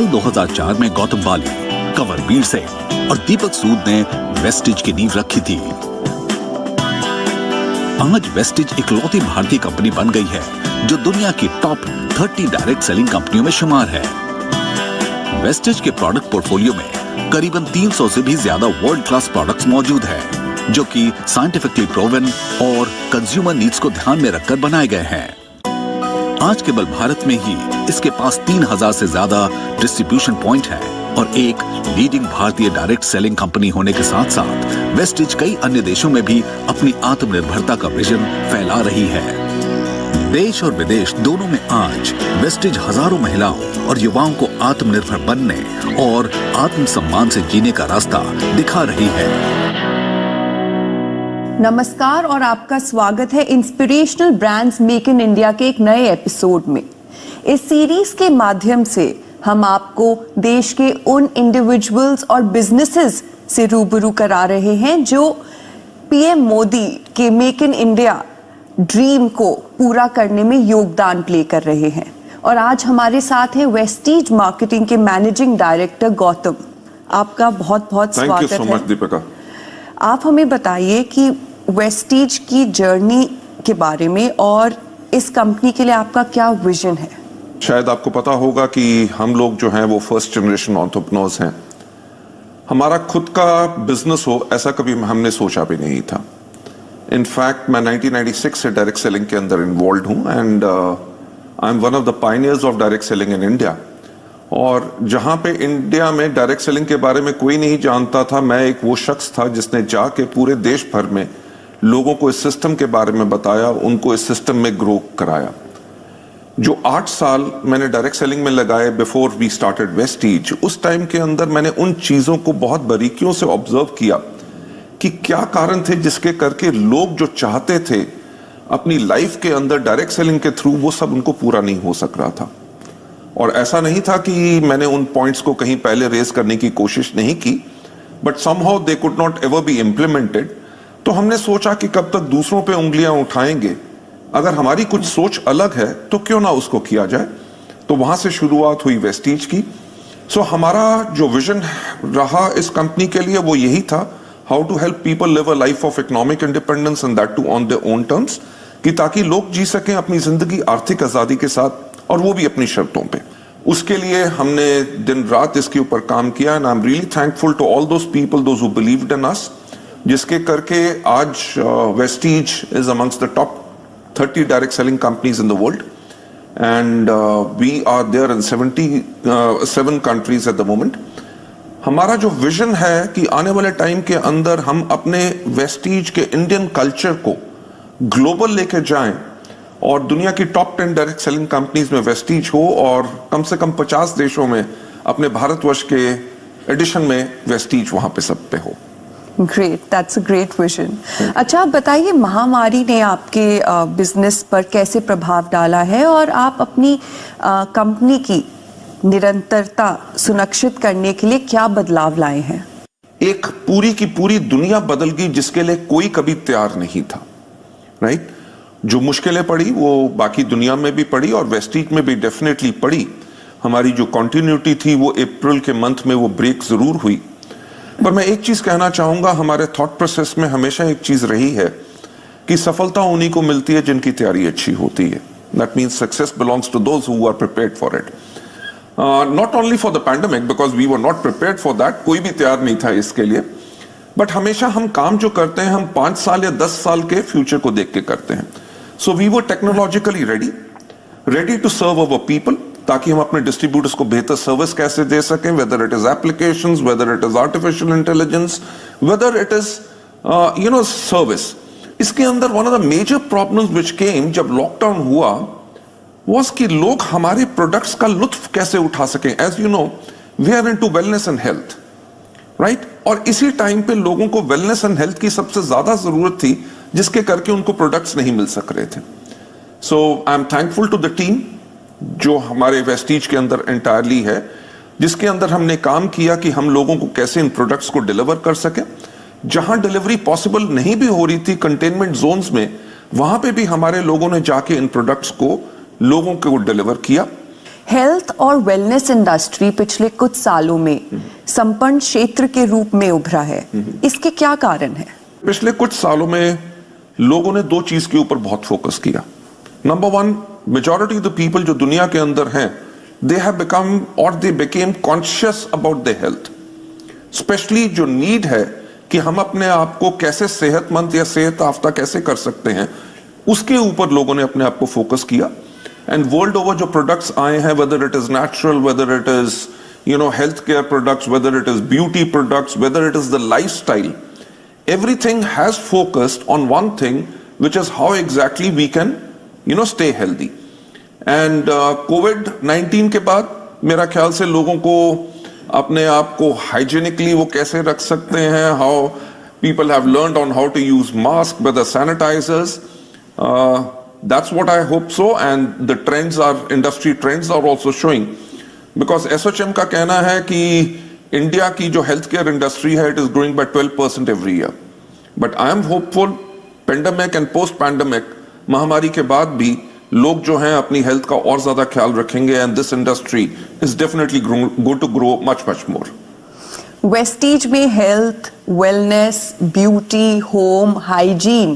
साल 2004 में गौतम बाली, कंवरवीर सिंह और दीपक सूद ने वेस्टिज की नींव रखी थी। आज वेस्टिज इकलौती भारतीय कंपनी बन गई है जो दुनिया की टॉप 30 डायरेक्ट सेलिंग कंपनियों में शुमार है। वेस्टिज के प्रोडक्ट पोर्टफोलियो में करीबन 300 से भी ज्यादा वर्ल्ड क्लास प्रोडक्ट्स मौजूद हैं, जो कि साइंटिफिकली प्रूवन और कंज्यूमर नीड्स को ध्यान में रखकर बनाए गए हैं। आज केवल भारत में ही इसके पास 3000 से ज्यादा डिस्ट्रीब्यूशन पॉइंट है और एक लीडिंग भारतीय डायरेक्ट सेलिंग कंपनी होने के साथ साथ वेस्टिज कई अन्य देशों में भी अपनी आत्मनिर्भरता का विजन फैला रही है। देश और विदेश दोनों में आज वेस्टिज हजारों महिलाओं और युवाओं को आत्मनिर्भर बनने और आत्मसम्मान से जीने का रास्ता दिखा रही है। नमस्कार और आपका स्वागत है inspirational brands make in India के एक नए एपिसोड में। इस सीरीज के माध्यम से हम आपको देश के उन इंडिविजुअल्स और बिजनेसेस से रूबरू करा रहे हैं जो पीएम मोदी के मेक इन इंडिया ड्रीम को पूरा करने में योगदान प्ले कर रहे हैं। और आज हमारे साथ हैं वेस्टिज मार्केटिंग के मैनेजिंग डायरेक्टर गौतम। आपका बहुत बहुत स्वागत है। Thank you so much Deepika. आप हमें बताइए कि वेस्टिज की जर्नी के बारे में और इस कंपनी के लिए आपका क्या विजन है। शायद आपको पता होगा कि हम लोग जो हैं वो फर्स्ट जनरेशन एंटरप्रेन्योर्स हैं। हमारा खुद का बिजनेस हो ऐसा कभी हमने सोचा भी नहीं था। इनफैक्ट मैं 1996 से डायरेक्ट सेलिंग के अंदर इन्वॉल्व हूँ and I M one of the pioneers of direct selling in India. और जहाँ पे इंडिया में डायरेक्ट सेलिंग के बारे में कोई नहीं जानता था, मैं एक वो शख्स था जिसने जाके पूरे देश भर में लोगों को इस सिस्टम के बारे में बताया, उनको इस सिस्टम में ग्रो कराया। जो 8 साल मैंने डायरेक्ट सेलिंग में लगाए बिफोर वी स्टार्टेड वेस्टिज, उस टाइम के अंदर मैंने उन चीज़ों को बहुत बारीकियों से ऑब्जर्व किया कि क्या कारण थे जिसके करके लोग जो चाहते थे अपनी लाइफ के अंदर डायरेक्ट सेलिंग के थ्रू, वो सब उनको पूरा नहीं हो सक रहा था। और ऐसा नहीं था कि मैंने उन पॉइंट्स को कहीं पहले रेज करने की कोशिश नहीं की, but somehow they could not ever be implemented. तो हमने सोचा कि कब तक दूसरों पे उंगलियां उठाएंगे, अगर हमारी कुछ सोच अलग है तो क्यों ना उसको किया जाए। तो वहां से शुरुआत हुई वेस्टिज की। सो हमारा जो विजन रहा इस कंपनी के लिए वो यही था, how to help people live a life of economic independence and that too on their own terms, कि ताकि लोग जी सकें अपनी जिंदगी आर्थिक आजादी के साथ और वो भी अपनी शर्तों पे। उसके लिए हमने दिन रात इसके ऊपर काम किया and I am really thankful to all those people those who believed in us, जिसके करके आज Vestige is amongst the top 30 direct selling companies in the world and we are there in 77 countries at the moment. हमारा जो vision है कि आने वाले time के अंदर हम अपने वेस्टिज के इंडियन कल्चर को ग्लोबल लेके जाएं और दुनिया की टॉप 10 डायरेक्ट सेलिंग कंपनीज में वेस्टिज हो और कम से कम 50 देशों में अपने भारतवर्ष के एडिशन में वेस्टिज वहां पे सब पे हो। Great, that's a great vision. अच्छा, आप बताइए महामारी ने आपके बिजनेस पर कैसे प्रभाव डाला है और आप अपनी कंपनी की निरंतरता सुनिश्चित करने के लिए क्या बदलाव लाए हैं। एक पूरी की पूरी दुनिया बदल गई जिसके लिए कोई कभी तैयार नहीं था, राइट? जो मुश्किलें पड़ी वो बाकी दुनिया में भी पड़ी और वेस्टिज में भी डेफिनेटली पड़ी। हमारी जो कॉन्टिन्यूटी थी वो अप्रैल के मंथ में वो ब्रेक जरूर हुई। पर मैं एक चीज कहना चाहूंगा, हमारे थॉट प्रोसेस में हमेशा एक चीज रही है कि सफलता उन्हीं को मिलती है जिनकी तैयारी अच्छी होती है। That means success belongs to those who are prepared for it, not only for the pandemic because we were not prepared for that, कोई भी तैयार नहीं था इसके लिए। बट हमेशा हम काम जो करते हैं हम 5 साल या 10 साल के फ्यूचर को देख के करते हैं। So we were technologically ready to serve our people, ताकि हम अपने डिस्ट्रीब्यूटर्स को बेहतर सर्विस कैसे दे सकें, whether it is applications, whether it is artificial intelligence, whether it is service. इसके अंदर one of the major problems which came जब लॉकडाउन हुआ वाज कि लोग हमारे प्रोडक्ट्स का लुत्फ कैसे उठा सकें। As you know we are into wellness and health, right? और इसी टाइम पे लोगों को वेलनेस एंड हेल्थ की सबसे ज्यादा जरूरत थी, जिसके करके उनको प्रोडक्ट्स नहीं मिल सक रहे थे। So I am thankful to the team जो हमारे वेस्टिज के अंदर एंटायरली है, जिसके अंदर हमने काम किया कि हम लोगों को कैसे इन प्रोडक्ट्स को डिलीवर कर सके। जहां डिलीवरी पॉसिबल नहीं भी हो रही थी कंटेनमेंट जोन्स में, वहां पे भी हमारे लोगों ने जाके इन प्रोडक्ट्स को लोगों को डिलीवर किया। हेल्थ और वेलनेस इंडस्ट्री पिछले कुछ सालों में संपन्न क्षेत्र के रूप में उभरा है, इसके क्या कारण है? पिछले कुछ सालों में लोगों ने दो चीज के ऊपर बहुत फोकस किया। Number one, majority of the people जो दुनिया के अंदर हैं, दे हैव बिकम और they became conscious about the health. Specially जो नीड है कि हम अपने आप को कैसे सेहतमंद या सेहत याफ्ता कैसे कर सकते हैं, उसके ऊपर लोगों ने अपने आप को फोकस किया। एंड वर्ल्ड ओवर जो प्रोडक्ट्स आए हैं, weather it is natural, weather it is health care products, weather it is beauty products, weather it is the lifestyle, everything has focused on one thing, which is how exactly we can stay healthy. And COVID-19 के बाद मेरा ख्याल से लोगों को अपने आप को हाइजीनिकली वो कैसे रख सकते हैं, how people have learned on how to use mask with the sanitizers. That's what I hope so, and the trends are, industry trends are also showing, because SHM का कहना है कि इंडिया की जो हेल्थ केयर इंडस्ट्री है, it is growing by 12% every year. But I am hopeful, pandemic and post pandemic महामारी के बाद भी लोग जो हैं अपनी हेल्थ का और ज्यादा ख्याल रखेंगे, and this industry is definitely going to grow much much more. Vestige में health, wellness, beauty, home, hygiene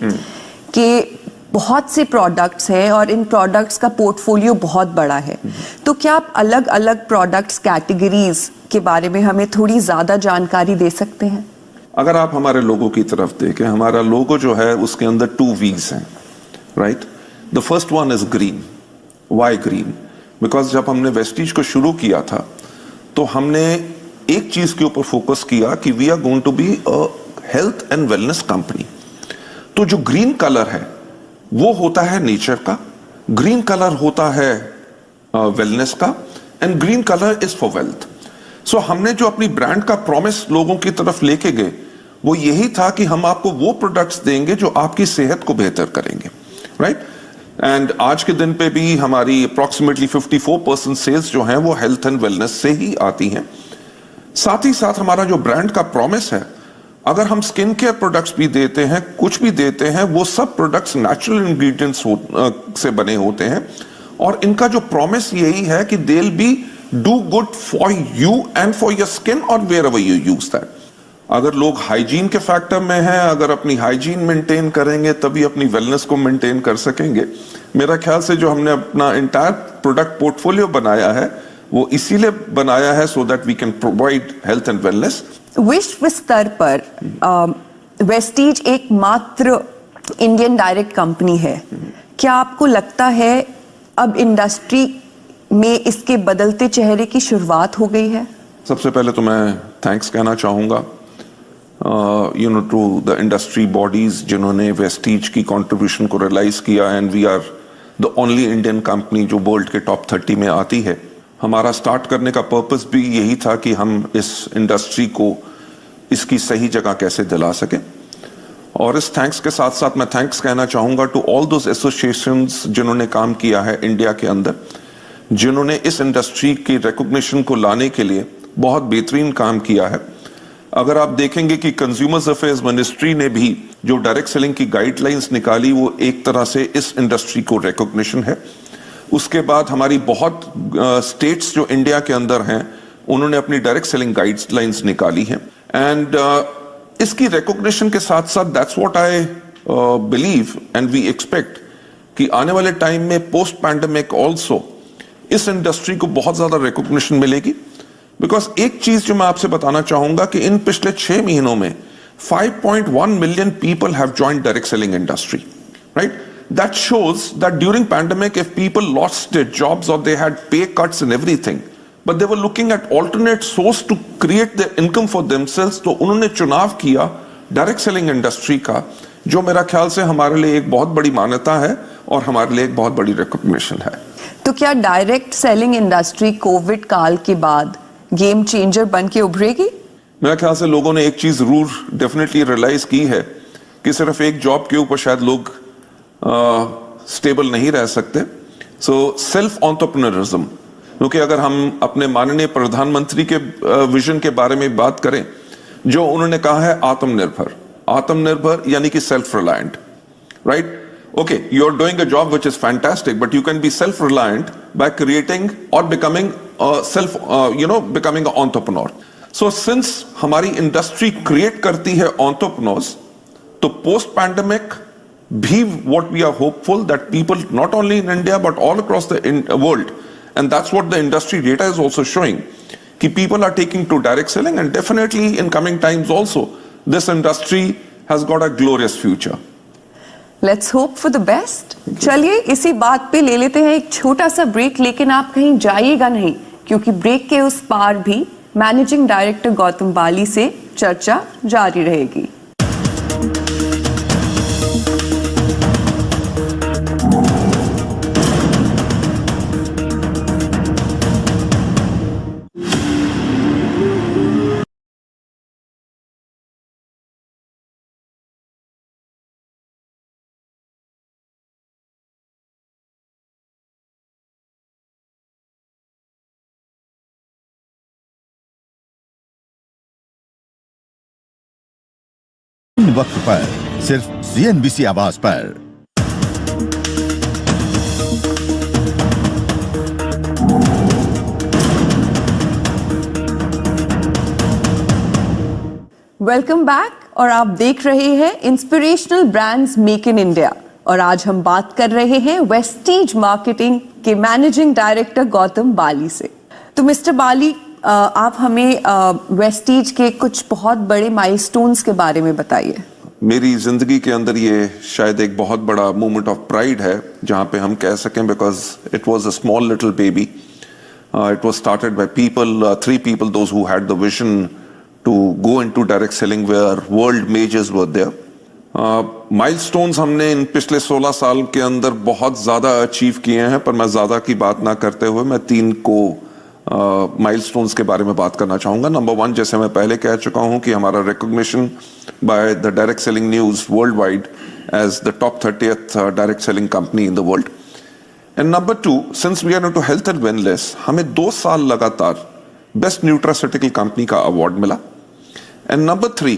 के बहुत से प्रोडक्ट्स हैं और इन प्रोडक्ट्स का पोर्टफोलियो बहुत बड़ा है। तो क्या आप अलग अलग प्रोडक्ट्स कैटेगरीज के बारे में हमें थोड़ी ज्यादा जानकारी दे सकते हैं? अगर आप हमारे लोगो की तरफ देखें, हमारा लोगो जो है उसके अंदर 2 V's हैं, right? The first one is green. Why green? Because जब हमने वेस्टीज को शुरू किया था तो हमने एक चीज के ऊपर फोकस किया कि we are going to be a health and wellness company. तो जो ग्रीन कलर है वो होता है नेचर का, ग्रीन कलर होता है वेलनेस का, and green colour is for wealth. So हमने जो अपनी ब्रांड का प्रॉमिस लोगों की तरफ लेके गए वो यही था कि हम आपको वो प्रोडक्ट्स देंगे जो आपकी सेहत को बेहतर करेंगे, राइट? एंड आज के दिन पे भी हमारी अप्रॉक्सीमेटली 54% सेल्स जो हैं वो हेल्थ एंड वेलनेस से ही आती हैं। साथ ही साथ हमारा जो ब्रांड का प्रॉमिस है, अगर हम स्किन केयर प्रोडक्ट्स भी देते हैं, कुछ भी देते हैं, वो सब प्रोडक्ट्स नेचुरल इंग्रेडिएंट्स से बने होते हैं, और इनका जो प्रॉमिस यही है कि they will be do good for you and for your skin और wherever you use that. अगर लोग हाइजीन के फैक्टर में हैं, अगर अपनी हाइजीन मेंटेन करेंगे तभी अपनी वेलनेस को मेंटेन कर सकेंगे। मेरा ख्याल से जो हमने अपना इंटायर प्रोडक्ट पोर्टफोलियो बनाया है वो इसीलिए बनाया है so that we can provide health and wellness. विश्व स्तर पर वेस्टीज एकमात्र इंडियन डायरेक्ट कंपनी है। क्या आपको लगता है अब इंडस्ट्री में इसके बदलते चेहरे की शुरुआत हो गई है? सबसे पहले तो मैं थैंक्स कहना चाहूँगा टू द इंडस्ट्री बॉडीज जिन्होंने वेस्टीज की कंट्रीब्यूशन को रियलाइज किया, and we are the only Indian company जो वर्ल्ड के टॉप 30 में आती है। हमारा स्टार्ट करने का पर्पस भी यही था कि हम इस इंडस्ट्री को इसकी सही जगह कैसे दिला सकें। और इस थैंक्स के साथ साथ मैं थैंक्स कहना चाहूँगा टू ऑल दोज एसोसिएशंस जिन्होंने काम किया है इंडिया के अंदर, जिन्होंने इस इंडस्ट्री की रिकॉग्निशन को लाने के लिए बहुत बेहतरीन काम किया है। अगर आप देखेंगे कि कंज्यूमर्स अफेयर्स मिनिस्ट्री ने भी जो डायरेक्ट सेलिंग की गाइडलाइंस निकाली वो एक तरह से इस इंडस्ट्री को रिकॉग्निशन है। उसके बाद हमारी बहुत स्टेट्स जो इंडिया के अंदर हैं उन्होंने अपनी डायरेक्ट सेलिंग गाइडलाइंस निकाली हैं, एंड इसकी रिकॉग्निशन के साथ साथ that's what I believe and we expect कि आने वाले टाइम में पोस्ट पैंडेमिक ऑल्सो इस इंडस्ट्री को बहुत ज्यादा रिकॉग्निशन मिलेगी। बिकॉज एक चीज जो मैं आपसे बताना चाहूंगा कि इन पिछले 6 महीनों में 5.1 million people have joined direct selling industry, right? That shows that during pandemic, if people lost their jobs or they had pay cuts and everything, but they were looking at alternate source to create their income for themselves, तो उन्होंने चुनाव किया direct selling industry का, जो मेरा ख्याल से हमारे लिए एक बहुत बड़ी मान्यता है और हमारे लिए एक बहुत बड़ी रिकॉग्निशन है। तो क्या डायरेक्ट सेलिंग इंडस्ट्री कोविड काल के बाद गेम चेंजर बन के उभरेगी? मेरा ख्याल से लोगों ने एक चीज जरूर डेफिनेटली रियलाइज की है कि सिर्फ एक जॉब के ऊपर शायद लोग स्टेबल नहीं रह सकते। सो सेल्फ एंटरप्रेन्योरिज्म, क्योंकि अगर हम अपने माननीय प्रधानमंत्री के विजन के बारे में बात करें, जो उन्होंने कहा है आत्मनिर्भर, आत्मनिर्भर यानी कि self reliant, right? Okay, you're doing a job which is fantastic, but you can be self-reliant by creating or becoming becoming an entrepreneur. So since हमारी इंडस्ट्री क्रिएट करती है entrepreneurs, तो post pandemic भी what we are hopeful that people not only in India but all across the world, and that's what the industry data is also showing, कि people are taking to direct selling, and definitely in coming times also this industry has got a glorious future. Let's hope for the best. चलिए इसी बात पे ले लेते हैं एक छोटा सा ब्रेक, लेकिन आप कहीं जाइएगा नहीं, क्योंकि ब्रेक के उस पार भी मैनेजिंग डायरेक्टर गौतम बाली से चर्चा जारी रहेगी। वक्त पर सिर्फ CNBC आवाज पर। वेलकम बैक, और आप देख रहे हैं inspirational brands make in India, और आज हम बात कर रहे हैं वेस्टीज मार्केटिंग के मैनेजिंग डायरेक्टर गौतम बाली से। तो मिस्टर बाली, आप हमें वेस्टीज के कुछ बहुत बड़े माइलस्टोन्स के बारे में बताइए। मेरी जिंदगी के अंदर ये शायद एक बहुत बड़ा मोमेंट ऑफ प्राइड है जहां पे हम कह सकें, because it was a small little baby, it was started by people, 3 people those who had the vision to go into direct selling where world majors were there. Milestones हमने इन पिछले 16 साल के अंदर बहुत ज्यादा अचीव किए हैं, पर मैं ज्यादा की बात ना करते हुए मैं 3 को माइलस्टोन्स के बारे में बात करना चाहूंगा। नंबर 1, जैसे मैं पहले कह चुका हूं कि हमारा recognition by the direct selling news worldwide as the top 30th direct selling company in the world. And number 2, since we are into health and wellness, हमें 2 साल लगातार बेस्ट न्यूट्रास्यूटिकल कंपनी का अवार्ड मिला। एंड नंबर 3,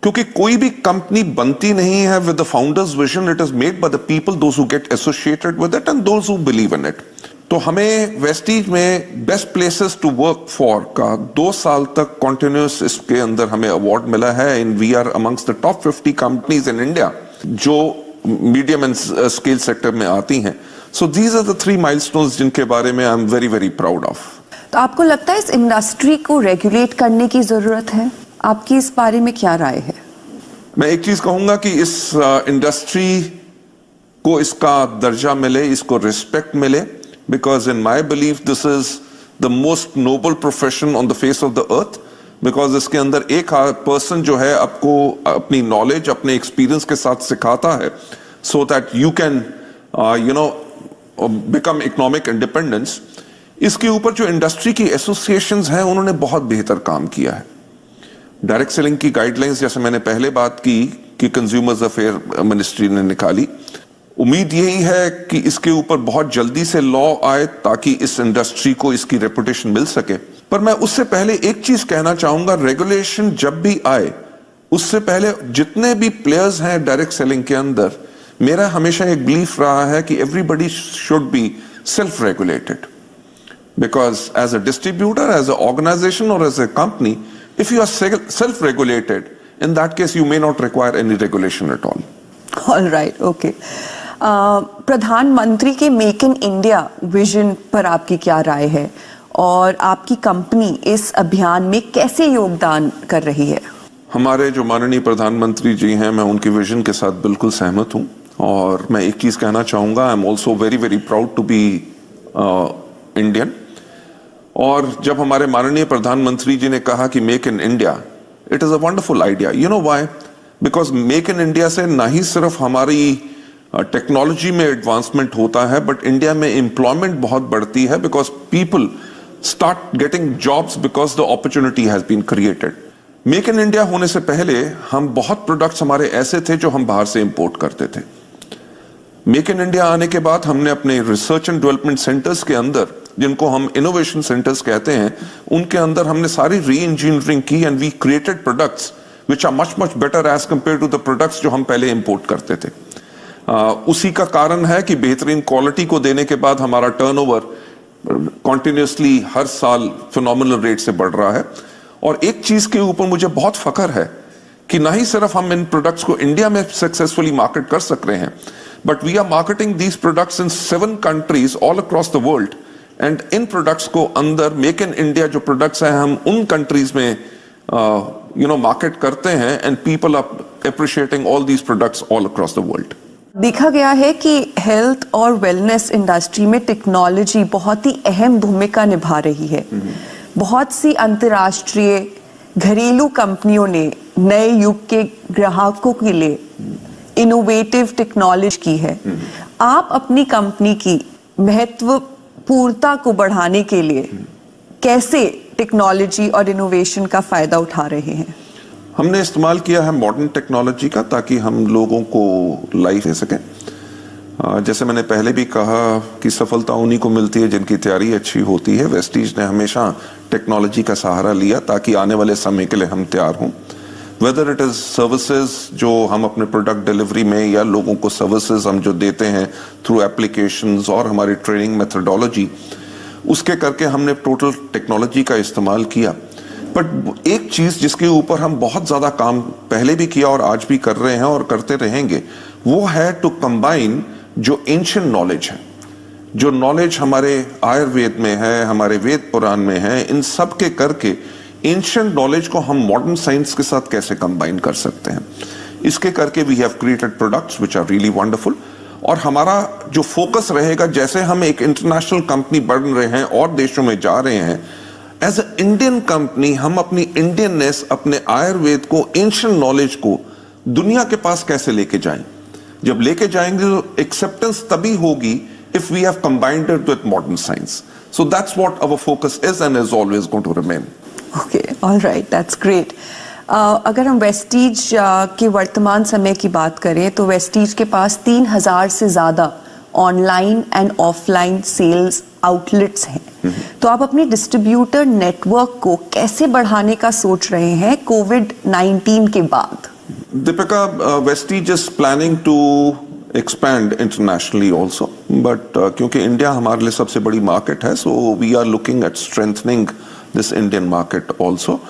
क्योंकि कोई भी कंपनी बनती नहीं है with the founders vision, it is made by the people those who get associated with it and those who believe in it. तो हमें वेस्टीज में best places to work for का 2 साल तक कॉन्टिन्यूस इसके अंदर हमें अवार्ड मिला है। In we are amongst the top 50 companies in India जो मीडियम एंड स्केल सेक्टर में आती हैं। So these are the 3 milestones जिनके बारे में I am very very proud of. तो आपको लगता है इस इंडस्ट्री को रेगुलेट करने की जरूरत है? आपकी इस बारे में क्या राय है? मैं एक चीज कहूंगा कि इस इंडस्ट्री को इसका दर्जा मिले, इसको रिस्पेक्ट मिले, because in my belief this is the most noble profession on the face of the earth, because इसके अंदर एक पर्सन जो है आपको अपनी नॉलेज, अपने एक्सपीरियंस के साथ सिखाता है so that you can become economic independence। इसके ऊपर जो इंडस्ट्री की एसोसिएशंस हैं उन्होंने बहुत बेहतर काम किया है। डायरेक्ट सेलिंग की गाइडलाइंस जैसे मैंने पहले बात की कि कंज्यूमर्स अफेयर मिनिस्ट्री ने निकाली, उम्मीद यही है कि इसके ऊपर बहुत जल्दी से लॉ आए ताकि इस इंडस्ट्री को इसकी रेपुटेशन मिल सके। पर मैं उससे पहले एक चीज कहना चाहूंगा, रेगुलेशन जब भी आए उससे पहले जितने भी प्लेयर्स हैं डायरेक्ट सेलिंग के अंदर, मेरा हमेशा एक बिलीफ रहा है कि everybody should be self regulated, because as a distributor, as a organization और as a company, if you are self regulated, in that case you may not require any regulation at all. All right, okay. प्रधानमंत्री के make in India vision पर आपकी क्या राय है, और आपकी company इस अभियान में कैसे योगदान कर रही है? हमारे जो माननीय प्रधानमंत्री जी हैं, मैं उनके विजन के साथ बिल्कुल सहमत हूं, और मैं एक चीज कहना चाहूंगा, I am also very very proud to be Indian. और जब हमारे माननीय प्रधानमंत्री जी ने कहा कि make in India, it is a wonderful idea. You know why? Because make in India से ना ही सिर्फ हमारी टेक्नोलॉजी में एडवांसमेंट होता है, बट इंडिया में एम्प्लॉयमेंट बहुत बढ़ती है, because people start getting jobs because the opportunity has been created. Make in India होने से पहले हम बहुत प्रोडक्ट्स हमारे ऐसे थे जो हम बाहर से इंपोर्ट करते थे। मेक इन इंडिया आने के बाद हमने अपने रिसर्च एंड डेवलपमेंट सेंटर्स के अंदर, जिनको हम इनोवेशन सेंटर्स कहते हैं, उनके अंदर हमने सारी री इंजीनियरिंग की, and we created products which are much better as compared to the products जो हम पहले इंपोर्ट करते थे। उसी का कारण है कि बेहतरीन क्वालिटी को देने के बाद हमारा टर्नओवर कॉन्टिन्यूसली हर साल फिनोमिनल रेट से बढ़ रहा है। और एक चीज के ऊपर मुझे बहुत फख्र है कि ना ही सिर्फ हम इन प्रोडक्ट्स को इंडिया में सक्सेसफुली मार्केट कर सक रहे हैं, but we are marketing these products in 7 countries all across the world. And इन प्रोडक्ट्स को अंदर मेक इन इंडिया जो प्रोडक्ट्स हैं हम उन कंट्रीज में मार्केट करते हैं, and people are appreciating all these products all across the world. देखा गया है कि हेल्थ और वेलनेस इंडस्ट्री में टेक्नोलॉजी बहुत ही अहम भूमिका निभा रही है। बहुत सी अंतर्राष्ट्रीय घरेलू कंपनियों ने नए युग के ग्राहकों के लिए इनोवेटिव टेक्नोलॉजी की है। आप अपनी कंपनी की महत्वपूर्णता को बढ़ाने के लिए कैसे टेक्नोलॉजी और इनोवेशन का फायदा उठा रहे हैं? हमने इस्तेमाल किया है मॉडर्न टेक्नोलॉजी का ताकि हम लोगों को लाइफ दे सकें। जैसे मैंने पहले भी कहा कि सफलता उन्हीं को मिलती है जिनकी तैयारी अच्छी होती है। वेस्टीज ने हमेशा टेक्नोलॉजी का सहारा लिया ताकि आने वाले समय के लिए हम तैयार हों। वेदर इट इज सर्विसेज जो हम अपने प्रोडक्ट डिलीवरी में, या लोगों को सर्विसेज हम जो देते हैं थ्रू एप्लीकेशंस और हमारी ट्रेनिंग मेथोडोलॉजी, उसके करके हमने टोटल टेक्नोलॉजी का इस्तेमाल किया। बट एक चीज जिसके ऊपर हम बहुत ज्यादा काम पहले भी किया और आज भी कर रहे हैं और करते रहेंगे, वो है टू कंबाइन जो एंशिएंट नॉलेज है, जो नॉलेज हमारे आयुर्वेद में है, हमारे वेद पुराण में है, इन सब के करके एंशिएंट नॉलेज को हम मॉडर्न साइंस के साथ कैसे कंबाइन कर सकते हैं। इसके करके we have created products which are really wonderful. और हमारा जो फोकस रहेगा, जैसे हम एक इंटरनेशनल कंपनी बढ़ रहे हैं और देशों में जा रहे हैं, एज अ इंडियन कंपनी हम अपनी इंडियननेस, अपने आयुर्वेद को, एंशिएंट नॉलेज को दुनिया के पास कैसे लेके जाएं। जब लेके जाएंगे तो एक्सेप्टेंस तभी होगी if we have combined it with modern science. So that's what our focus is and is always going to remain. Okay, alright, that's great. अगर हम वेस्टीज के वर्तमान समय की बात करें तो वेस्टीज के पास 3000 से ज्यादा online and offline sales outlets हैं। तो आप अपनी डिस्ट्रीब्यूटर नेटवर्क को कैसे बढ़ाने का सोच रहे हैं कोविड-19 के बाद? Deepika, Vestige is planning to expand internationally also, but क्योंकि इंडिया हमारे लिए सबसे बड़ी मार्केट है, so we are looking at strengthening this Indian market also.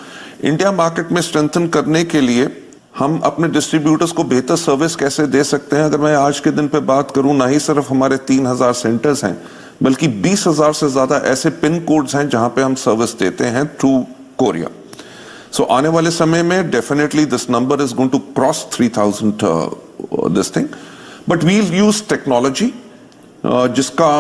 India market में स्ट्रेंथन करने के लिए हम अपने डिस्ट्रीब्यूटर्स को बेहतर सर्विस कैसे दे सकते हैं। अगर मैं आज के दिन पे बात करूं, ना ही सिर्फ हमारे 3000 सेंटर्स हैं, बल्कि 20,000 से ज्यादा ऐसे पिन कोड्स हैं जहां पे हम सर्विस देते हैं थ्रू कोरिया। सो आने वाले समय में definitely this number is going to cross 3000 this thing, but we'll use technology जिसका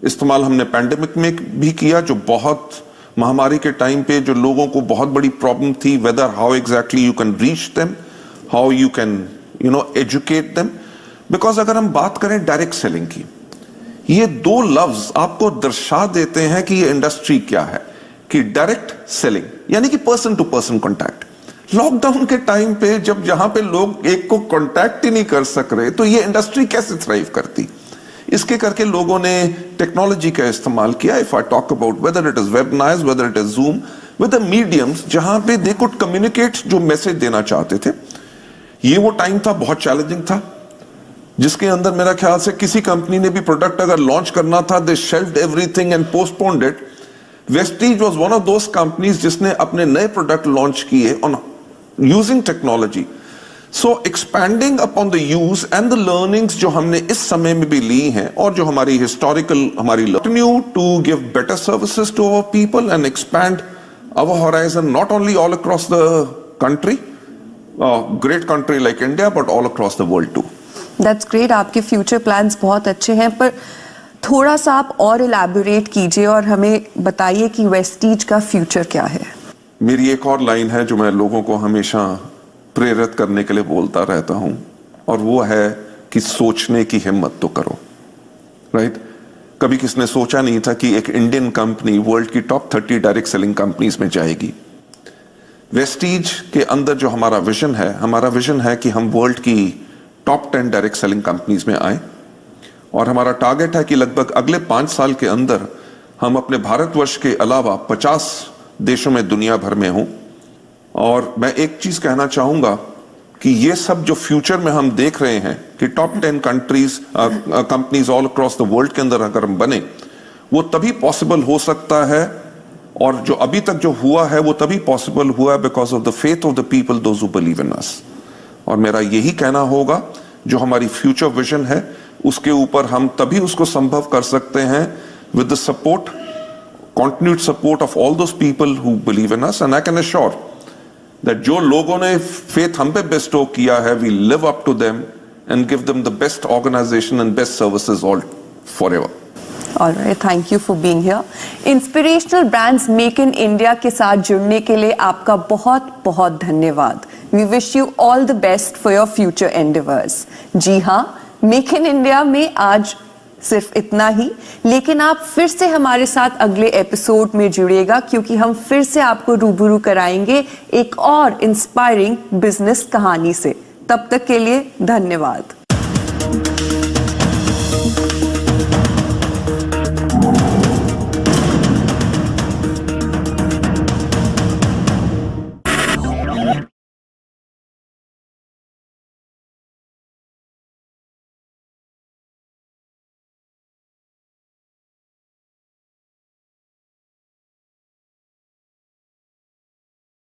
इस्तेमाल हमने पैंडेमिक में भी किया, जो बहुत महामारी के टाइम पे जो लोगों को बहुत बड़ी प्रॉब्लम थी, whether how exactly you can reach them, how you can educate them. Because अगर हम बात करें डायरेक्ट सेलिंग की, ये 2 लफ्ज आपको दर्शा देते हैं कि ये इंडस्ट्री क्या है। कि डायरेक्ट सेलिंग यानी कि person to person contact. Lockdown के टाइम पे जब जहां पे लोग एक को कॉन्टैक्ट ही नहीं कर सक रहे, तो ये इंडस्ट्री कैसे थ्राइव करती। इसके करके लोगों ने टेक्नोलॉजी का इस्तेमाल किया। If I talk about whether it is webinars, whether it is Zoom, with the mediums जहां पे दे कुड कम्युनिकेट जो मैसेज देना चाहते थे। ये वो टाइम था, बहुत चैलेंजिंग था, जिसके अंदर मेरा ख्याल से किसी कंपनी ने भी प्रोडक्ट अगर लॉन्च करना था, they shelved everything and postponed it. Vestige was one of those companies जिसने अपने नए प्रोडक्ट लॉन्च किए on using technology. So expanding upon the use and the learnings जो हमने इस समय में भी ली हैं, और जो हमारी हिस्टोरिकल हमारी continue to give better services to our people and expand our horizon not only all across the country, great country like India, but all across the world too. That's great. आपके future plans बहुत अच्छे हैं, पर थोड़ा सा आप और elaborate कीजिए और हमें बताइए कि वेस्टीज का फ्यूचर क्या है। मेरी एक और लाइन है जो मैं लोगों को हमेशा प्रेरित करने के लिए बोलता रहता हूं, और वो है कि सोचने की हिम्मत तो करो। राइट? कभी किसने सोचा नहीं था कि एक इंडियन कंपनी वर्ल्ड की टॉप 30 डायरेक्ट सेलिंग कंपनीज में जाएगी। वेस्टीज के अंदर जो हमारा विजन है कि हम वर्ल्ड की टॉप 10 डायरेक्ट सेलिंग कंपनीज में आए, और हमारा टारगेट है कि लगभग अगले 5 साल के अंदर हम अपने भारतवर्ष के अलावा 50 देशों में दुनिया भर में हों। और मैं एक चीज कहना चाहूंगा कि ये सब जो फ्यूचर में हम देख रहे हैं कि top 10 countries companies all across the world के अंदर अगर हम बने, वो तभी पॉसिबल हो सकता है, और जो अभी तक जो हुआ है वो तभी पॉसिबल हुआ है because of the faith of the people those who believe in us. और मेरा यही कहना होगा, जो हमारी फ्यूचर विजन है उसके ऊपर हम तभी उसको संभव कर सकते हैं with the support, continued support of all those people who believe in us, and I can assure that जो लोगों ने faith हम पे bestow किया है, we live up to them and give them the best organization and best services all forever. All right, thank you for being here. Inspirational Brands Make in India के साथ जुड़ने के लिए आपका बहुत बहुत धन्यवाद. We wish you all the best for your future endeavors. जी हाँ, Make in India में आज सिर्फ इतना ही, लेकिन आप फिर से हमारे साथ अगले एपिसोड में जुड़िएगा, क्योंकि हम फिर से आपको रूबरू कराएंगे एक और इंस्पायरिंग बिजनेस कहानी से. तब तक के लिए धन्यवाद.